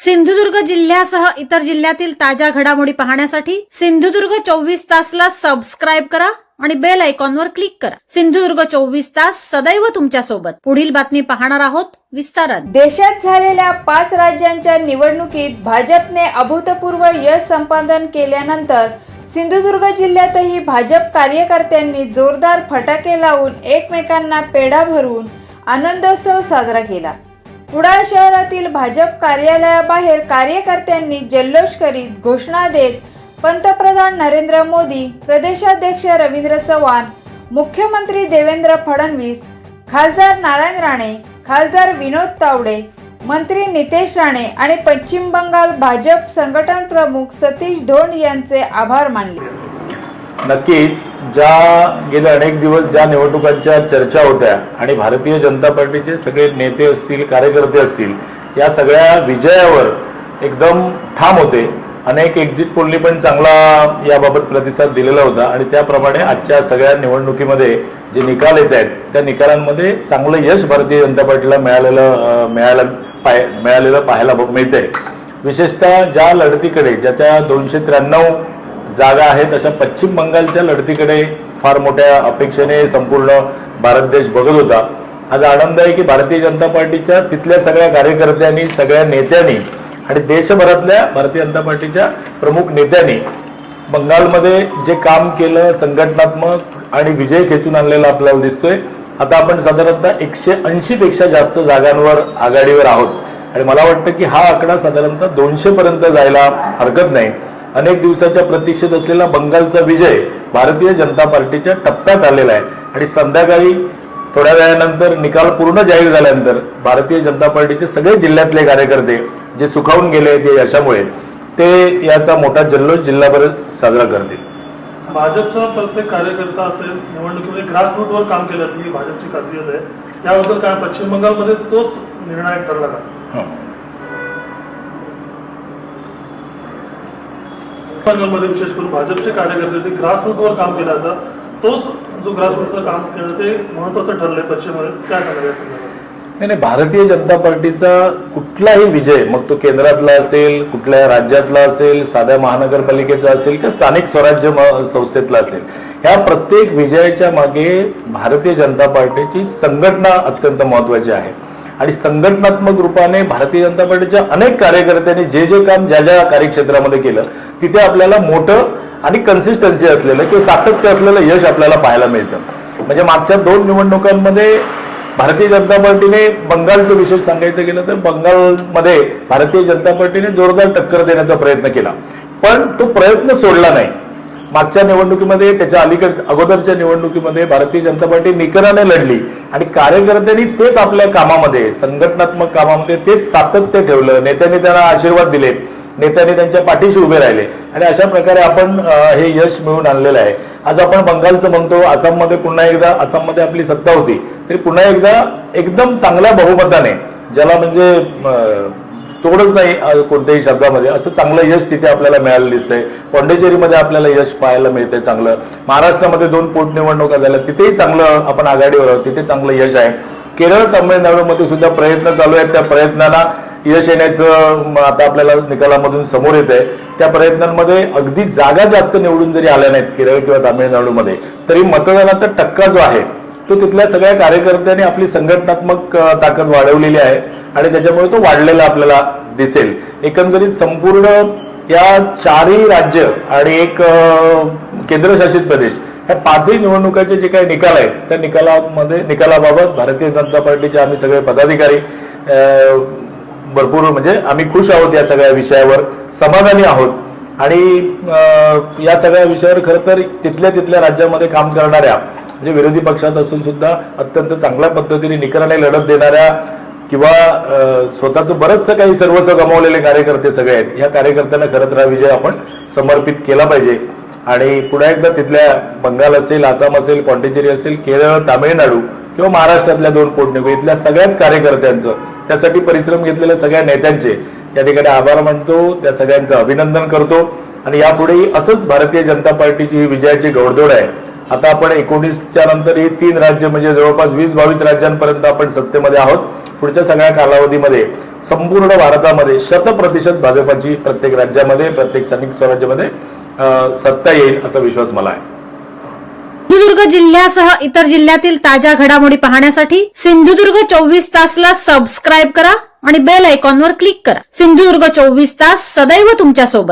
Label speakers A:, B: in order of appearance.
A: सिंधुदुर्ग जिल्ह्यासह इतर जिल्ह्यातील ताज्या घडामोडी पाहण्यासाठी सिंधुदुर्ग 24 तासला सबस्क्राईब करा आणि बेल आयकॉनवर क्लिक करा। सिंधुदुर्ग 24 तास सदैव तुमच्या सोबत। पुढील बातमी पाहणार आहोत विस्तारात।
B: देशात झालेल्या 5 राज्यांच्या निवडणुकीत भाजपने अभूतपूर्व यश संपादन केल्यानंतर सिंधुदुर्ग जिल्ह्यातही भाजप कार्यकर्त्यांनी जोरदार फटाके लावून एकमेकांना पेढा भरवून आनंदोत्सव साजरा केला। कुडाळ शहरातील भाजप कार्यालयाबाहेर कार्यकर्त्यांनी जल्लोष करीत घोषणा देत पंतप्रधान नरेंद्र मोदी, प्रदेशाध्यक्ष रवींद्र चव्हाण, मुख्यमंत्री देवेंद्र फडणवीस, खासदार नारायण राणे, खासदार विनोद तावडे, मंत्री नितेश राणे आणि पश्चिम बंगाल भाजप संघटन प्रमुख सतीश धोंड यांचे आभार मानले।
C: नक्कीच ज्या गेले अनेक दिवस ज्या निवडणुकांच्या चर्चा होत्या आणि भारतीय जनता पार्टीचे सगळे नेते असतील, कार्यकर्ते असतील, या सगळ्या विजयावर एकदम ठाम होते। अनेक एक्झिट पोलनी पण चांगला याबाबत प्रतिसाद दिलेला होता आणि त्याप्रमाणे आजच्या सगळ्या निवडणुकीमध्ये जे निकाल येत आहेत त्या निकालांमध्ये चांगलं यश भारतीय जनता पार्टीला मिळालेलं पाहायला मिळतंय। विशेषतः ज्या लढतीकडे ज्याच्या 293 जागा आहेत अशा पश्चिम बंगालच्या लढतीकडे फार मोठ्या अपेक्षेने संपूर्ण भारत देश बघत होता। आज आनंद आहे की भारतीय जनता पार्टीच्या तिथल्या सगळ्या कार्यकर्त्यांनी, सगळ्या नेत्यांनी आणि देशभरातल्या भारतीय जनता पार्टीच्या प्रमुख नेत्यांनी बंगालमध्ये जे काम केलं संघटनात्मक आणि विजय खेचून आणलेला आपल्याला दिसतोय। आता आपण साधारणतः 180 पेक्षा जास्त जागांवर आघाडीवर आहोत आणि मला वाटतं की हा आकडा साधारणतः 200 पर्यंत जायला हरकत नाही। अनेक दिवसाच्या प्रतीक्षेत असलेला बंगालचा विजय भारतीय जनता पार्टीच्या टप्प्यात आलेला आहे आणि संध्याकाळी थोड्या वेळानंतर निकाल पूर्ण जाहीर झाल्यानंतर भारतीय जनता पार्टीचे सगळे जिल्ह्यातले कार्यकर्ते जे सुखावून गेले या यशामुळे ते याचा मोठा जल्लोष जिल्हाभर साजरा करतील।
D: भाजपचा प्रत्येक कार्यकर्ता असेल निवडणुकीमध्ये ग्रासरूटवर काम केलं ही भाजपची खासियत आहे। त्याबद्दल काय पश्चिम बंगालमध्ये तोच निर्णायक ठरला का? बंगालमध्ये विशेष करून भाजपचे कार्यकर्ते ते ग्रासरूटवर काम केलं जातं, तोच जो ग्रासरूटचं काम केलं ते महत्वाचं ठरलंय पश्चिममध्ये, काय सांगायचं?
C: नाही, भारतीय जनता पार्टीचा कुठलाही विजय, मग तो केंद्रातला असेल, कुठल्या राज्यातला असेल, साध्या महानगरपालिकेचा असेल किंवा स्थानिक स्वराज्य संस्थेतला असेल, ह्या प्रत्येक विजयाच्या मागे भारतीय जनता पार्टीची संघटना अत्यंत महत्वाची आहे आणि संघटनात्मक रूपाने भारतीय जनता पार्टीच्या अनेक कार्यकर्त्यांनी जे जे काम ज्या ज्या कार्यक्षेत्रामध्ये केलं तिथे आपल्याला मोठं आणि कन्सिस्टन्सी असलेलं किंवा सातत्य असलेलं यश आपल्याला पाहायला मिळतं। म्हणजे मागच्या 2 निवडणुकांमध्ये भारतीय जनता पार्टीने बंगालचं विशेष सांगायचं गेलं तर बंगालमध्ये भारतीय जनता पार्टीने जोरदार टक्कर देण्याचा प्रयत्न केला, पण तो प्रयत्न सोडला नाही। मागच्या निवडणुकीमध्ये, त्याच्या अगोदरच्या निवडणुकीमध्ये भारतीय जनता पार्टी निकराने लढली आणि कार्यकर्त्यांनी तेच आपल्या कामामध्ये, संघटनात्मक कामामध्ये तेच सातत्य ठेवलं। नेत्यांनी त्यांना आशीर्वाद दिले, नेत्यांनी त्यांच्या पाठीशी उभे राहिले आणि अशा प्रकारे आपण हे यश मिळवून आणलेलं आहे। आज आपण बंगालचं म्हणतो, आसाममध्ये पुन्हा एकदा, आसाममध्ये आपली सत्ता होती तरी पुन्हा एकदा एकदम चांगल्या बहुमताने, ज्याला म्हणजे तोडच नाही कोणत्याही शब्दामध्ये, असं चांगलं यश तिथे आपल्याला मिळालं दिसतंय। पॉंडिचेरीमध्ये आपल्याला यश पाहायला मिळतंय चांगलं। महाराष्ट्रामध्ये 2 पोटनिवडणुका झाल्या, तिथेही चांगलं आपण आघाडीवर आहोत, तिथे चांगलं यश आहे। केरळ, तामिळनाडूमध्ये सुद्धा प्रयत्न चालू आहेत, त्या प्रयत्नांना यश येण्याचं आता आपल्याला निकालामधून समोर येत आहे। त्या प्रयत्नांमध्ये अगदी जागा जास्त निवडून जरी आल्या नाहीत केरळ किंवा तामिळनाडूमध्ये, तरी मतदानाचा टक्का जो आहे तो तिथल्या सगळ्या कार्यकर्त्यांनी आपली संघटनात्मक ताकद वाढवलेली आहे आणि त्याच्यामुळे तो वाढलेला आपल्याला दिसेल। एकंदरीत संपूर्ण या 4ही राज्य आणि एक केंद्रशासित प्रदेश, ह्या 5ही निवडणुकाचे जे काही निकाल आहेत त्या निकालाबाबत भारतीय जनता पार्टीचे आम्ही सगळे पदाधिकारी भरपूर म्हणजे आम्ही खुश आहोत, या सगळ्या विषयावर समाधानी आहोत आणि या सगळ्या विषयावर खरं तर तिथल्या राज्यामध्ये काम करणाऱ्या म्हणजे विरोधी पक्षात असून सुद्धा अत्यंत चांगल्या पद्धतीने निकराने लढत देणाऱ्या किंवा स्वतःचं बरंचसं काही सर्वस्व गमावलेले कार्यकर्ते सगळे आहेत, ह्या कार्यकर्त्यांना खरं तर हा विजय आपण समर्पित केला पाहिजे आणि पुन्हा एकदा तिथल्या बंगाल असेल, आसाम असेल, पॉंडिचेरी असेल, केरळ, तामिळनाडू किंवा महाराष्ट्रातल्या 2 पोटनिवडणुका सगळ्याच कार्यकर्त्यांचं, त्यासाठी परिश्रम घेतलेल्या सगळ्या नेत्यांचे या ठिकाणी आभार मानतो, त्या सगळ्यांचं अभिनंदन करतो आणि यापुढेही असंच भारतीय जनता पार्टीची ही विजयाची घोडदौड आहे। आता आपण 19च्या नंतर ही 3 राज्य म्हणजे जवळपास 20-22 राज्यांपर्यंत आपण सत्तेमध्ये आहोत। पुढच्या सगळ्या कालावधीमध्ये संपूर्ण भारतामध्ये 100% भाजपाची प्रत्येक राज्यामध्ये, प्रत्येक स्थानिक स्वराज्यामध्ये सत्ता येईल असा विश्वास मला आहे.
A: सिंधुदुर्ग जिल्ह्यासह इतर जिल्ह्यातील ताज्या घडामोडी पाहण्यासाठी सिंधुदुर्ग 24 तासला सबस्क्राईब करा आणि बेल आयकॉनवर क्लिक करा. सिंधुदुर्ग 24 तास सदैव तुमच्या सोबत.